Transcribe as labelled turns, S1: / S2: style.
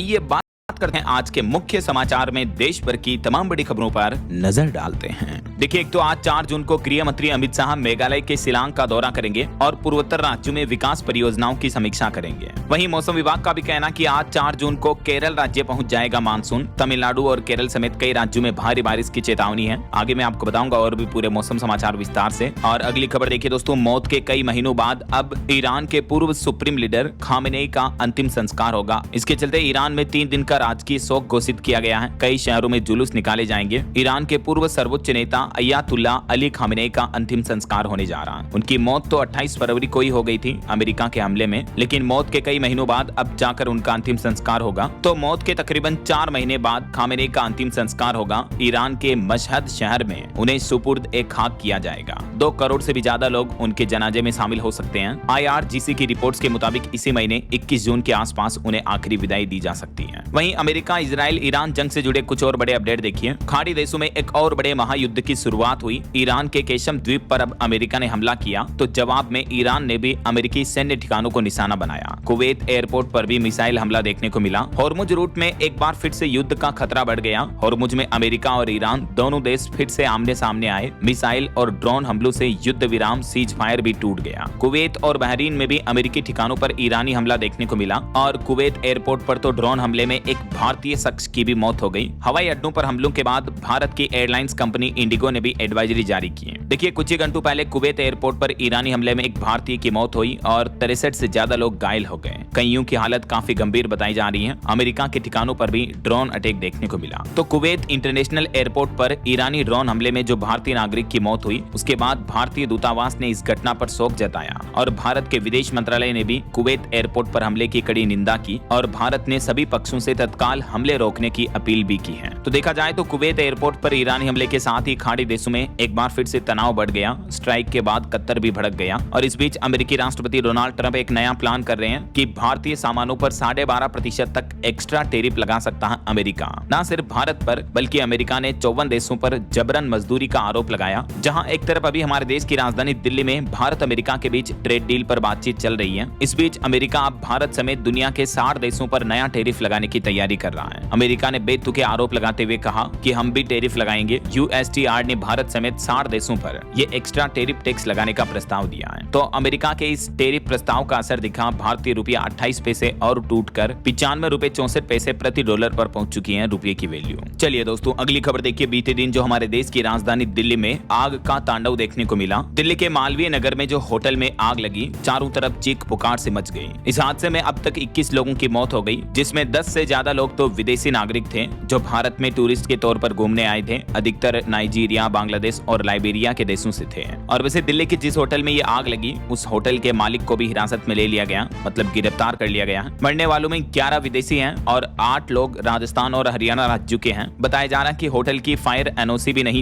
S1: ये बात करते हैं आज के मुख्य समाचार में देश भर की तमाम बड़ी खबरों पर नजर डालते हैं। देखिए, एक तो आज 4 जून को गृह मंत्री अमित शाह मेघालय के शिलांग का दौरा करेंगे और पूर्वोत्तर राज्यों में विकास परियोजनाओं की समीक्षा करेंगे। वहीं मौसम विभाग का भी कहना कि आज 4 जून को केरल राज्य पहुंच जाएगा मानसून। तमिलनाडु और केरल समेत कई राज्यों में भारी बारिश की चेतावनी है। आगे मैं आपको बताऊंगा और भी पूरे मौसम समाचार विस्तार से। और अगली खबर देखिए दोस्तों, मौत के कई महीनों बाद अब ईरान के पूर्व सुप्रीम लीडर खामेनेई का अंतिम संस्कार होगा। इसके चलते ईरान में 3 दिन का राजकीय शोक घोषित किया गया है। कई शहरों में जुलूस निकाले जाएंगे। ईरान के पूर्व सर्वोच्च नेता अयातुल्ला अली खामेनेई का अंतिम संस्कार होने जा रहा है। उनकी मौत तो 28 फरवरी को ही हो गई थी अमेरिका के हमले में, लेकिन मौत के कई महीनों बाद अब जाकर उनका अंतिम संस्कार होगा। तो मौत के तकरीबन 4 महीने बाद खामेनेई का अंतिम संस्कार होगा। ईरान के मशहद शहर में उन्हें सुपुर्द ए खाक किया जाएगा। 2 करोड़ से भी ज्यादा लोग उनके जनाजे में शामिल हो सकते हैं। IRGC की रिपोर्ट्स के मुताबिक इसी महीने 21 जून के आसपास उन्हें आखिरी विदाई दी जा सकती है। वहीं अमेरिका इजराइल ईरान जंग से जुड़े कुछ और बड़े अपडेट देखिए। खाड़ी देशों में एक और बड़े महायुद्ध की शुरुआत हुई। ईरान के केशम द्वीप पर अब अमेरिका ने हमला किया, तो जवाब में ईरान ने भी अमेरिकी सैन्य ठिकानों को निशाना बनाया। कुवैत एयरपोर्ट पर भी मिसाइल हमला देखने को मिला। हॉर्मुज रूट में एक बार फिर से युद्ध का खतरा बढ़ गया। हॉर्मुज में अमेरिका और ईरान दोनों देश फिर से आमने सामने आए। मिसाइल और ड्रोन हमलों से युद्ध विराम सीज फायर भी टूट गया। कुवैत और बहरीन में भी अमेरिकी ठिकानों पर ईरानी हमला देखने को मिला और कुवैत एयरपोर्ट पर तो ड्रोन हमले में एक भारतीय शख्स की भी मौत हो गई। हवाई अड्डों पर हमलों के बाद भारत की एयरलाइंस कंपनी इंडिगो ने भी एडवाइजरी जारी की है। देखिए, कुछ ही घंटों पहले कुवैत एयरपोर्ट पर ईरानी हमले में एक भारतीय की मौत हुई और 63 से ज्यादा लोग घायल हो गए। कईयों की हालत काफी गंभीर बताई जा रही है। अमेरिका के ठिकानों पर भी ड्रोन अटैक देखने को मिला। तो कुवैत इंटरनेशनल एयरपोर्ट पर ईरानी ड्रोन हमले में जो भारतीय नागरिक की मौत हुई, उसके बाद भारतीय दूतावास ने इस घटना पर शोक जताया और भारत के विदेश मंत्रालय ने भी कुवैत एयरपोर्ट पर हमले की कड़ी निंदा की और भारत ने सभी पक्षों से तत्काल हमले रोकने की अपील भी की है। तो देखा जाए तो कुवैत एयरपोर्ट पर ईरानी हमले के साथ ही खाड़ी देशों में एक बार फिर से तनाव बढ़ गया। स्ट्राइक के बाद कतर भी भड़क गया और इस बीच अमेरिकी राष्ट्रपति डोनाल्ड ट्रंप एक नया प्लान कर रहे हैं कि भारतीय सामानों पर 12.5% तक एक्स्ट्रा टैरिफ लगा सकता है अमेरिका। न सिर्फ भारत पर बल्कि अमेरिका ने 54 देशों पर जबरन मजदूरी का आरोप लगाया। जहां एक तरफ अभी हमारे देश की राजधानी दिल्ली में भारत अमेरिका के बीच ट्रेड डील पर बातचीत चल रही है, इस बीच अमेरिका अब भारत समेत दुनिया के 60 देशों पर नया टैरिफ लगाने की तैयारी कर रहा है। अमेरिका ने बेतुके आरोप लगाते हुए कहा कि हम भी टैरिफ लगाएंगे। USTR ने भारत समेत 60 देशों पर ये एक्स्ट्रा टैरिफ टैक्स लगाने का प्रस्ताव दिया है। तो अमेरिका के इस टैरिफ प्रस्ताव का असर दिखा। भारतीय रुपया 28 पैसे और टूटकर 95 रुपए 64 पैसे प्रति डॉलर पर पहुंच चुकी है रुपये की वैल्यू। चलिए दोस्तों, अगली खबर देखिए। बीते दिन जो हमारे देश की राजधानी दिल्ली में आग का तांडव देखने को मिला। दिल्ली के मालवीय नगर में जो होटल में आग लगी, चारों तरफ चीख पुकार से मच गई। इस हादसे में अब तक 21 लोगों की मौत हो गई, जिसमें 10 से ज्यादा लोग तो विदेशी नागरिक थे जो भारत में टूरिस्ट के तौर पर घूमने आए थे। अधिकतर नाइजीरिया, बांग्लादेश और लाइबेरिया के देशों से थे। और वैसे दिल्ली के जिस होटल में ये आग लगी, उस होटल के मालिक को भी हिरासत में ले लिया गया, मतलब गिरफ्तार कर लिया गया है। मरने वालों में 11 विदेशी हैं और 8 लोग राजस्थान और हरियाणा राज्य के हैं। बताया जा रहा है कि होटल की फायर NOC भी नहीं